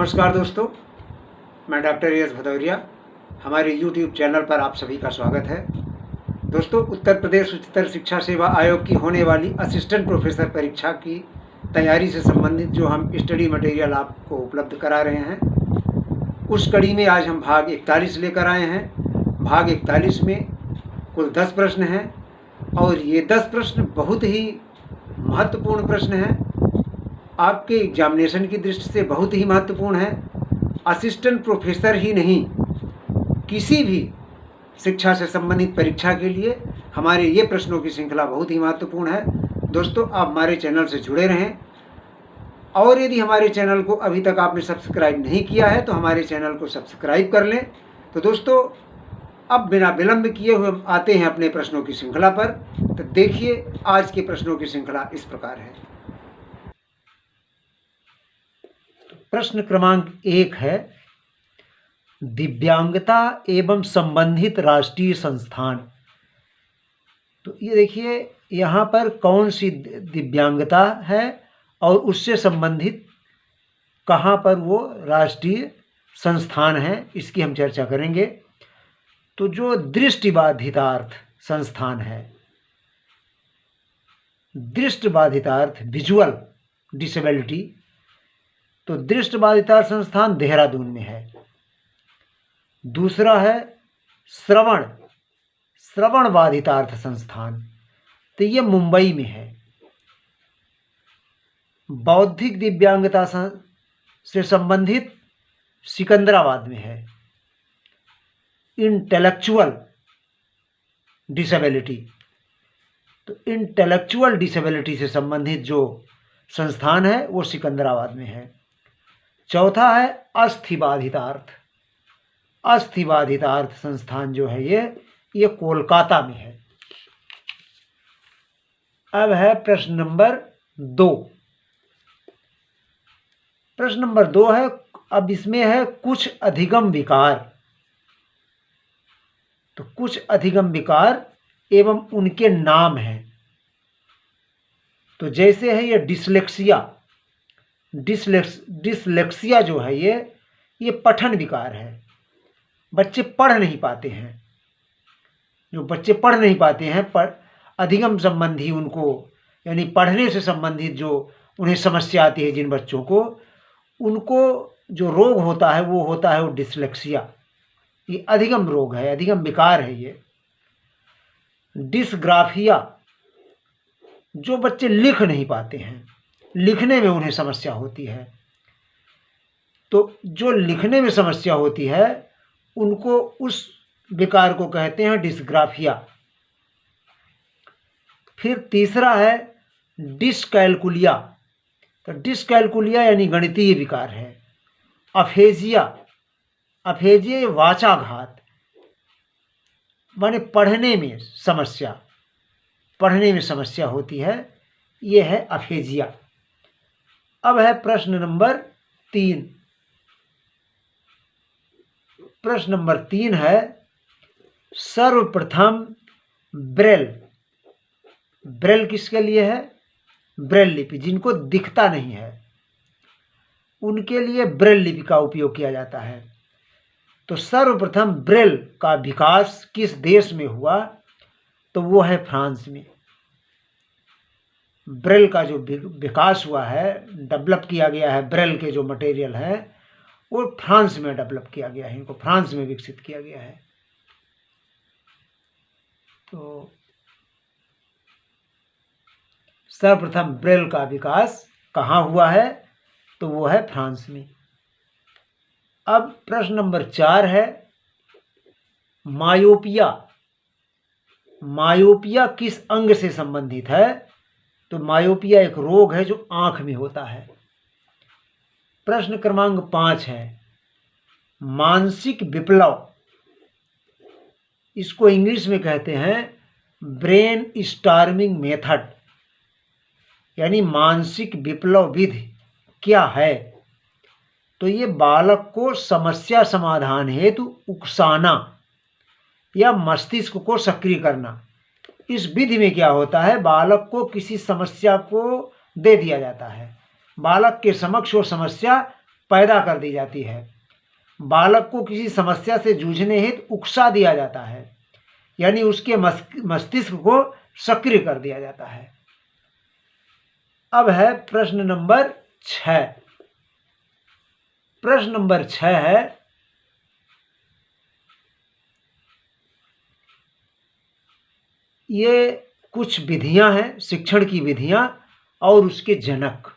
नमस्कार दोस्तों, मैं डॉक्टर यश भदौरिया। हमारे YouTube चैनल पर आप सभी का स्वागत है। दोस्तों, उत्तर प्रदेश उच्चतर शिक्षा सेवा आयोग की होने वाली असिस्टेंट प्रोफेसर परीक्षा की तैयारी से संबंधित जो हम स्टडी मटेरियल आपको उपलब्ध करा रहे हैं, उस कड़ी में आज हम भाग 41 लेकर आए हैं। भाग 41 में कुल 10 प्रश्न हैं और ये 10 प्रश्न बहुत ही महत्वपूर्ण प्रश्न हैं। आपके एग्जामिनेशन की दृष्टि से बहुत ही महत्वपूर्ण है। असिस्टेंट प्रोफेसर ही नहीं, किसी भी शिक्षा से संबंधित परीक्षा के लिए हमारे ये प्रश्नों की श्रृंखला बहुत ही महत्वपूर्ण है। दोस्तों, आप हमारे चैनल से जुड़े रहें और यदि हमारे चैनल को अभी तक आपने सब्सक्राइब नहीं किया है तो हमारे चैनल को सब्सक्राइब कर लें। तो दोस्तों, अब बिना विलंब किए हुए हम आते हैं अपने प्रश्नों की श्रृंखला पर। तो देखिए, आज के प्रश्नों की श्रृंखला इस प्रकार है। प्रश्न क्रमांक 1 है, दिव्यांगता एवं संबंधित राष्ट्रीय संस्थान। तो ये देखिए, यहाँ पर कौन सी दिव्यांगता है और उससे संबंधित कहाँ पर वो राष्ट्रीय संस्थान है, इसकी हम चर्चा करेंगे। तो जो दृष्टिबाधितार्थ संस्थान है, दृष्टिबाधितार्थ विजुअल डिसेबिलिटी, तो दृष्टिबाधितार्थ संस्थान देहरादून में है। दूसरा है श्रवण बाधितार्थ संस्थान, तो ये मुंबई में है। बौद्धिक दिव्यांगता से संबंधित सिकंदराबाद में है। इंटेलेक्चुअल डिसेबिलिटी, तो इंटेलेक्चुअल डिसेबिलिटी से संबंधित जो संस्थान है वो सिकंदराबाद में है। चौथा है अस्थिबाधितार्थ। अस्थिबाधितार्थ संस्थान जो है ये कोलकाता में है। अब है प्रश्न नंबर 2। प्रश्न नंबर 2 है, अब इसमें है कुछ अधिगम विकार। तो कुछ अधिगम विकार एवं उनके नाम हैं। तो जैसे है ये डिसलेक्सिया जो है ये पठन विकार है। बच्चे पढ़ नहीं पाते हैं। जो बच्चे पढ़ नहीं पाते हैं, अधिगम संबंधी उनको यानी पढ़ने से संबंधित जो उन्हें समस्या आती है, जिन बच्चों को, उनको जो रोग होता है वो डिसलेक्सिया। ये अधिगम रोग है, अधिगम विकार है ये। डिसग्राफिया, जो बच्चे लिख नहीं पाते हैं, लिखने में उन्हें समस्या होती है। तो जो लिखने में समस्या होती है उनको, उस विकार को कहते हैं डिसग्राफिया। फिर तीसरा है डिसकैलकुलिया। तो डिसकैलकुलिया यानी गणितीय विकार है। अफेजिया, अफेजिया वाचाघात, माने पढ़ने में समस्या होती है, ये है अफेजिया। अब है प्रश्न नंबर 3। प्रश्न नंबर 3 है, सर्वप्रथम ब्रेल किसके लिए है? ब्रेल लिपि, जिनको दिखता नहीं है उनके लिए ब्रेल लिपि का उपयोग किया जाता है। तो सर्वप्रथम ब्रेल का विकास किस देश में हुआ? तो वो है फ्रांस में। ब्रेल का जो विकास हुआ है, डेवलप किया गया है, ब्रेल के जो मटेरियल है वो फ्रांस में डेवलप किया गया है, इनको फ्रांस में विकसित किया गया है। तो सर्वप्रथम ब्रेल का विकास कहाँ हुआ है? तो वो है फ्रांस में। अब प्रश्न नंबर 4 है, मायोपिया। मायोपिया किस अंग से संबंधित है? तो मायोपिया एक रोग है जो आंख में होता है। प्रश्न क्रमांक 5 है, मानसिक विप्लव। इसको इंग्लिश में कहते हैं ब्रेन स्टॉर्मिंग मेथड, यानी मानसिक विप्लव विधि क्या है? तो ये बालक को समस्या समाधान हेतु उकसाना या मस्तिष्क को सक्रिय करना। इस विधि में क्या होता है, बालक को किसी समस्या को दे दिया जाता है, बालक के समक्ष वो समस्या पैदा कर दी जाती है। बालक को किसी समस्या से जूझने हेतु उकसा दिया जाता है, यानी उसके मस्तिष्क को सक्रिय कर दिया जाता है। अब है प्रश्न नंबर 6। प्रश्न नंबर 6 है, ये कुछ विधियां हैं, शिक्षण की विधियां और उसके जनक।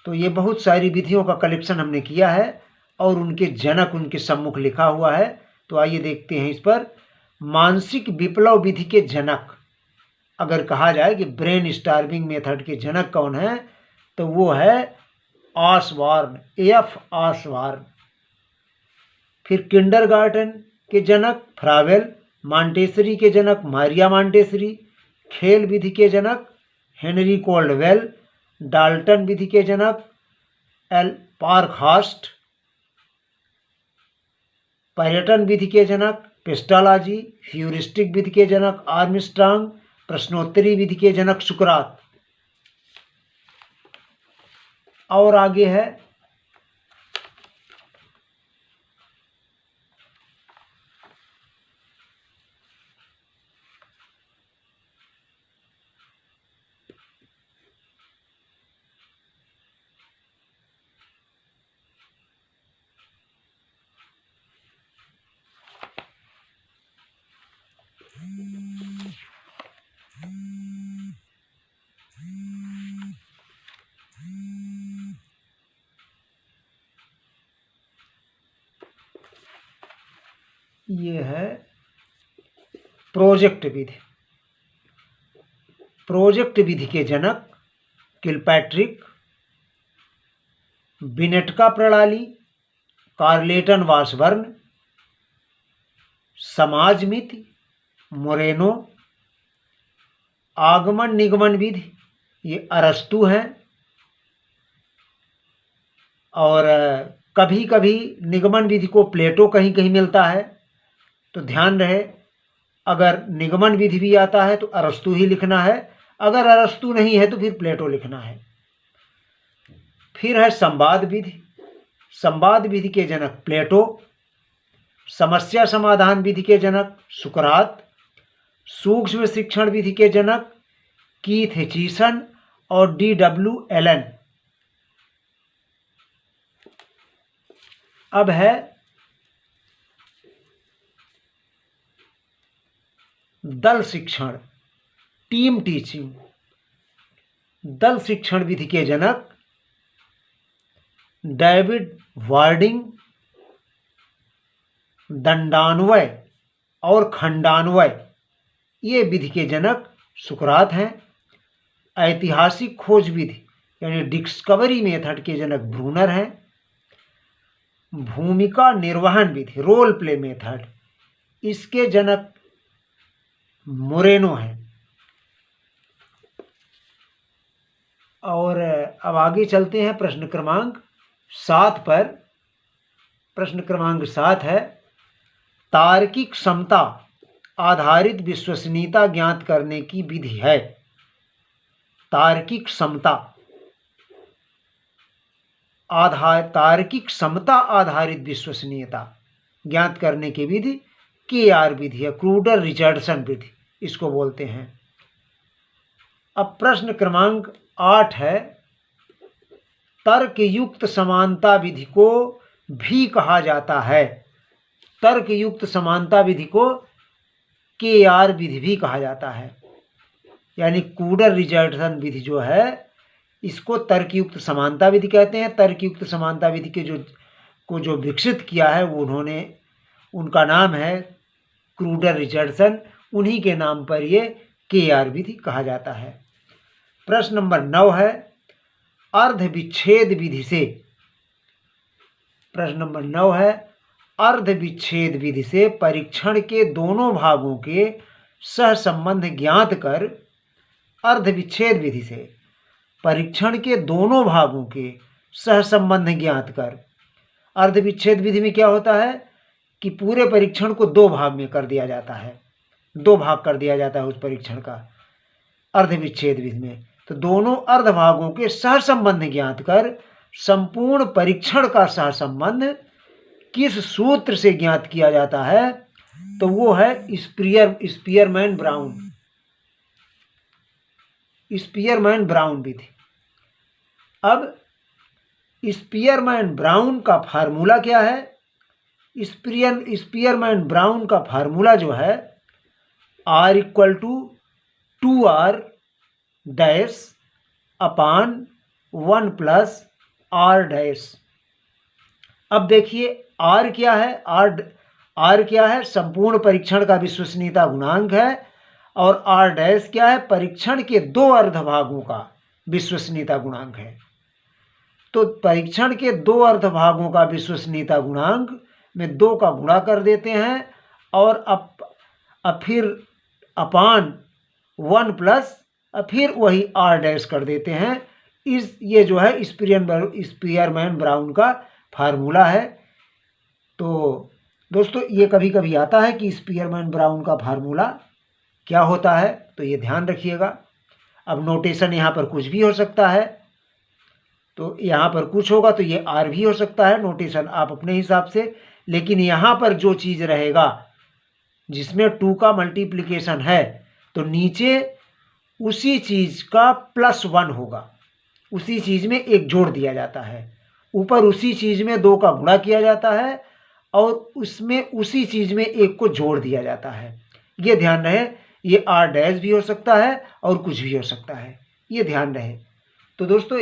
तो ये बहुत सारी विधियों का कलेक्शन हमने किया है और उनके जनक उनके सम्मुख लिखा हुआ है। तो आइए देखते हैं इस पर। मानसिक विप्लव विधि के जनक, अगर कहा जाए कि ब्रेन स्टार्मिंग मेथड के जनक कौन है, तो वो है ऑसबॉर्न, एफ ऑसबॉर्न। फिर किंडरगार्टन के जनक फ्रावेल, मॉन्टेसरी के जनक मारिया मॉन्टेसरी, खेल विधि के जनक हेनरी कोल्डवेल, डाल्टन विधि के जनक एल पार्कहॉर्स्ट, पर्यटन विधि के जनक पेस्टालॉजी, ह्यूरिस्टिक विधि के जनक आर्मस्ट्रांग, प्रश्नोत्तरी विधि के जनक सुकरात। और आगे है ये है प्रोजेक्ट विधि। प्रोजेक्ट विधि के जनक किलपैट्रिक, बिनेटका प्रणाली, कार्लेटन वाशबर्न, समाज मिति मोरेनो, आगमन निगमन विधि ये अरस्तु हैं। और कभी कभी निगमन विधि को प्लेटो कहीं कहीं मिलता है, तो ध्यान रहे अगर निगमन विधि भी आता है तो अरस्तु ही लिखना है, अगर अरस्तु नहीं है तो फिर प्लेटो लिखना है। फिर है संवाद विधि। संवाद विधि के जनक प्लेटो, समस्या समाधान विधि के जनक सुकरात, सूक्ष्म शिक्षण विधि के जनक कीथ हिचिसन और D.W. एलन। अब है दल शिक्षण, टीम टीचिंग। दल शिक्षण विधि के जनक डेविड वार्डिंग, दंडान्वय और खंडान्वय ये विधि के जनक सुकरात हैं। ऐतिहासिक खोज विधि यानी डिस्कवरी मेथड के जनक ब्रूनर हैं। भूमिका निर्वहन विधि रोल प्ले मेथड इसके जनक मोरेनो हैं। और अब आगे चलते हैं प्रश्न क्रमांक 7 पर। प्रश्न क्रमांक 7 है, तार्किक समता आधारित विश्वसनीयता ज्ञात करने की विधि है। तार्किक समता आधारित विश्वसनीयता ज्ञात करने की विधि KR विधि है, क्रूडर रिचर्डसन विधि इसको बोलते हैं। अब प्रश्न क्रमांक 8 है, तर्कयुक्त समानता विधि को भी कहा जाता है। तर्कयुक्त समानता विधि को KR विधि भी कहा जाता है, यानी क्रूडर रिचर्डसन विधि जो है इसको तर्कयुक्त समानता विधि कहते हैं। तर्कयुक्त समानता विधि के जो विकसित किया है वो उनका नाम है क्रूडर रिचर्डसन, उन्हीं के नाम पर ये KR विधि कहा जाता है। प्रश्न नंबर 9 है, अर्ध विच्छेद विधि से। प्रश्न नंबर 9 है, अर्ध विच्छेद विधि से परीक्षण के दोनों भागों के सहसंबंध ज्ञात कर। अर्ध विच्छेद विधि से परीक्षण के दोनों भागों के सहसंबंध ज्ञात कर। अर्ध विच्छेद विधि में क्या होता है कि पूरे परीक्षण को 2 भाग में कर दिया जाता है, 2 भाग कर दिया जाता है उस परीक्षण का अर्ध विच्छेद विधि में। तो दोनों अर्ध भागों के सहसंबंध ज्ञात कर संपूर्ण परीक्षण का सहसंबंध किस सूत्र से ज्ञात किया जाता है? तो वो है स्पीयरमैन ब्राउन विधि। अब स्पीयरमैन ब्राउन का फार्मूला क्या है? स्पीयरमैन ब्राउन का फार्मूला जो है R = 2R डैश अपान 1 + R डैश। अब देखिए R क्या है? R क्या है? संपूर्ण परीक्षण का विश्वसनीयता गुणांक है। और R डैश क्या है? परीक्षण के 2 अर्धभागों का विश्वसनीयता गुणांक है। तो परीक्षण के 2 अर्धभागों का विश्वसनीयता गुणांक में 2 का गुणा कर देते हैं और अब फिर अपान 1 प्लस फिर वही R डैश कर देते हैं। ये जो है स्पीयरमैन ब्राउन का फार्मूला है। तो दोस्तों ये कभी कभी आता है कि स्पीयरमैन ब्राउन का फार्मूला क्या होता है, तो ये ध्यान रखिएगा। अब नोटेशन यहाँ पर कुछ भी हो सकता है, तो यहाँ पर कुछ होगा तो ये R भी हो सकता है, नोटेशन आप अपने हिसाब से। लेकिन यहाँ पर जो चीज़ रहेगा जिसमें 2 का मल्टीप्लिकेशन है तो नीचे उसी चीज़ का +1 होगा, उसी चीज़ में 1 जोड़ दिया जाता है। ऊपर उसी चीज़ में 2 का गुणा किया जाता है और उसमें उसी चीज़ में 1 को जोड़ दिया जाता है। ये ध्यान रहे, ये R डैश भी हो सकता है और कुछ भी हो सकता है, ये ध्यान रहे। तो दोस्तों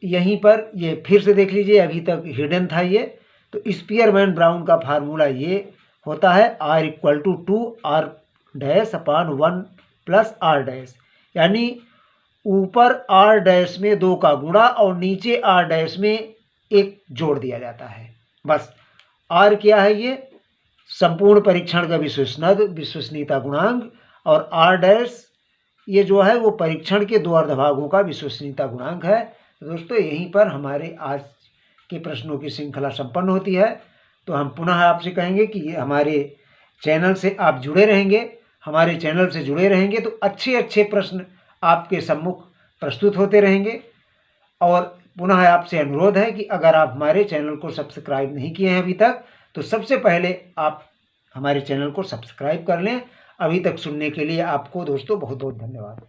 यहीं पर ये फिर से देख लीजिए, अभी तक हिडन था ये। तो स्पीयरमैन ब्राउन का फार्मूला ये होता है R = 2R डैश अपान 1 + R डैश, यानी ऊपर R डैश में 2 का गुणा और नीचे R डैश में 1 जोड़ दिया जाता है। बस R क्या है? ये संपूर्ण परीक्षण का विश्वसनीयता गुणांक और R डैश ये जो है वो परीक्षण के 2 अर्धभागों का विश्वसनीयता गुणांक है। तो दोस्तों यहीं पर हमारे आज के प्रश्नों की श्रृंखला संपन्न होती है। तो हम पुनः आपसे कहेंगे कि ये हमारे चैनल से आप जुड़े रहेंगे, हमारे चैनल से जुड़े रहेंगे तो अच्छे अच्छे प्रश्न आपके सम्मुख प्रस्तुत होते रहेंगे। और पुनः आपसे अनुरोध है कि अगर आप हमारे चैनल को सब्सक्राइब नहीं किए हैं अभी तक, तो सबसे पहले आप हमारे चैनल को सब्सक्राइब कर लें। अभी तक सुनने के लिए आपको दोस्तों बहुत बहुत धन्यवाद।